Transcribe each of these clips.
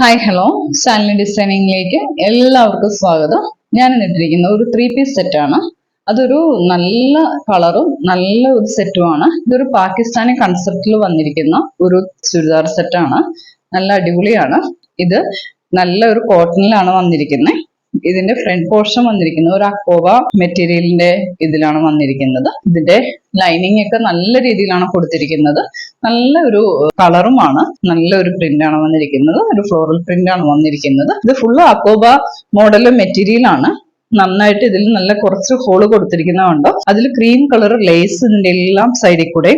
Hi hello Stanley ഡിസൈനിങ്ങിലേക്ക് എല്ലാവർക്കും സ്വാഗതം. ഞാൻ ഇട്ടിരിക്കുന്ന ഒരു 3 പീസ് സെറ്റാണ്. അതൊരു നല്ല കളറും നല്ല ഒരു സെറ്റുമാണ്. ഇതൊരു പാകിസ്ഥാനി കൺസെപ്റ്റിൽ വന്നിരിക്കുന്ന ഒരു ചുരിദാർ സെറ്റാണ്. നല്ല അടിപൊളിയാണ്. ഇത് നല്ല ഒരു കോട്ടണിലാണ് വന്നിരിക്കുന്നത്. ഇതിന്റെ ഫ്രണ്ട് പോർഷൻ വന്നിരിക്കുന്നത് ഒരു അക്കോബ മെറ്റീരിയലിന്റെ ഇതിലാണ് വന്നിരിക്കുന്നത്. ഇതിന്റെ ലൈനിങ് ഒക്കെ നല്ല രീതിയിലാണ് കൊടുത്തിരിക്കുന്നത്. നല്ല ഒരു കളറുമാണ്. നല്ല ഒരു പ്രിന്റ് ആണ് വന്നിരിക്കുന്നത്. ഒരു ഫ്ലോറൽ പ്രിന്റ് ആണ് വന്നിരിക്കുന്നത്. ഇത് ഫുള്ള് അക്കോബ മോഡൽ മെറ്റീരിയൽ ആണ്. നന്നായിട്ട് ഇതിൽ നല്ല കുറച്ച് ഹോള് കൊടുത്തിരിക്കുന്നതുണ്ടോ. അതിൽ ക്രീം കളർ ലേസ് ഇതിന്റെ എല്ലാം സൈഡിൽ കൂടെ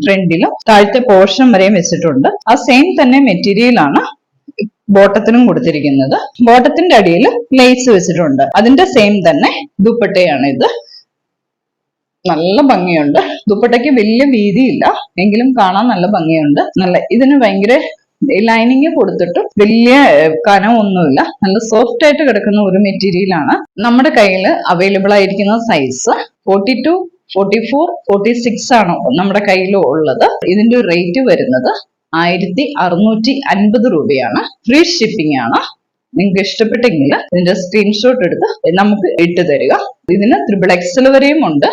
ഫ്രണ്ടിലും താഴത്തെ പോർഷൻ വരെയും വെച്ചിട്ടുണ്ട്. ആ സെയിം തന്നെ മെറ്റീരിയൽ ആണ് ബോട്ടത്തിനും കൊടുത്തിരിക്കുന്നത്. ബോട്ടത്തിന്റെ അടിയിൽ ലേസ് വെച്ചിട്ടുണ്ട്. അതിന്റെ സെയിം തന്നെ ദുപ്പട്ടയാണ് ഇത്. നല്ല ഭംഗിയുണ്ട്. ദുപ്പട്ടയ്ക്ക് വലിയ വീതിയില്ല, എങ്കിലും കാണാൻ നല്ല ഭംഗിയുണ്ട്. ഇതിന് ഭയങ്കര ലൈനിങ് കൊടുത്തിട്ട് വലിയ കനമൊന്നുമില്ല. നല്ല സോഫ്റ്റ് ആയിട്ട് കിടക്കുന്ന ഒരു മെറ്റീരിയൽ ആണ്. നമ്മുടെ കയ്യിൽ അവൈലബിൾ ആയിരിക്കുന്ന സൈസ് 42, 44, 46 ആണ് നമ്മുടെ കയ്യിൽ ഉള്ളത്. ഇതിന്റെ റേറ്റ് വരുന്നത് 1650 രൂപയാണ്. ഫ്രീ ഷിപ്പിംഗ് ആണ്. നിങ്ങൾക്ക് ഇഷ്ടപ്പെട്ടെങ്കിൽ ഇതിന്റെ സ്ക്രീൻഷോട്ട് എടുത്ത് നമുക്ക് ഇട്ട് തരിക. ഇതിന് XXL വരെയും ഉണ്ട്,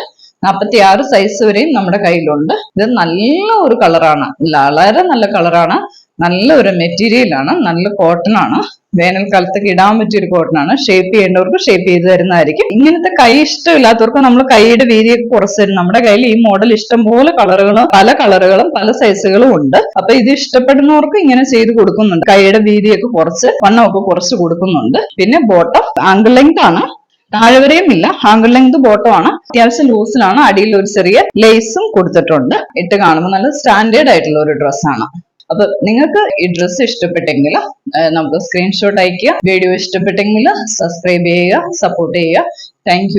46 സൈസ് വരെയും നമ്മുടെ കയ്യിലുണ്ട്. ഇത് നല്ല ഒരു കളറാണ്, വളരെ നല്ല കളറാണ്. നല്ല ഒരു മെറ്റീരിയൽ ആണ്, നല്ല കോട്ടൺ ആണ്. വേനൽക്കാലത്തൊക്കെ ഇടാൻ പറ്റിയ ഒരു കോട്ടൺ ആണ്. ഷേപ്പ് ചെയ്യേണ്ടവർക്ക് ഷേപ്പ് ചെയ്ത് തരുന്നതായിരിക്കും. ഇങ്ങനത്തെ കൈ ഇഷ്ടമില്ലാത്തവർക്ക് നമ്മൾ കൈയുടെ വീതിയൊക്കെ കുറച്ച് തരും. നമ്മുടെ കയ്യിൽ ഈ മോഡൽ ഇഷ്ടംപോലെ പല കളറുകളും പല സൈസുകളും ഉണ്ട്. അപ്പൊ ഇത് ഇഷ്ടപ്പെടുന്നവർക്ക് ഇങ്ങനെ ചെയ്ത് കൊടുക്കുന്നുണ്ട്. കൈയുടെ വീതിയൊക്കെ കുറച്ച് വണ്ണമൊക്കെ കുറച്ച് കൊടുക്കുന്നുണ്ട്. പിന്നെ ബോട്ടം ആംഗിൾ ലെങ്ത് ആണ്, താഴെ വരെയും ഇല്ല, ആംഗിൾ ലെങ്ത് ബോട്ടം ആണ്. അത്യാവശ്യം ലൂസിലാണ്. അടിയിൽ ഒരു ചെറിയ ലേസും കൊടുത്തിട്ടുണ്ട്. ഇട്ട് കാണുമ്പോൾ നല്ല സ്റ്റാൻഡേർഡ് ആയിട്ടുള്ള ഒരു ഡ്രസ്സാണ്. അപ്പൊ നിങ്ങൾക്ക് ഈ ഡ്രസ്സ് ഇഷ്ടപ്പെട്ടെങ്കിൽ നമുക്ക് സ്ക്രീൻഷോട്ട് അയക്കുക. വീഡിയോ ഇഷ്ടപ്പെട്ടെങ്കിൽ സബ്സ്ക്രൈബ് ചെയ്യുക, സപ്പോർട്ട് ചെയ്യുക. താങ്ക്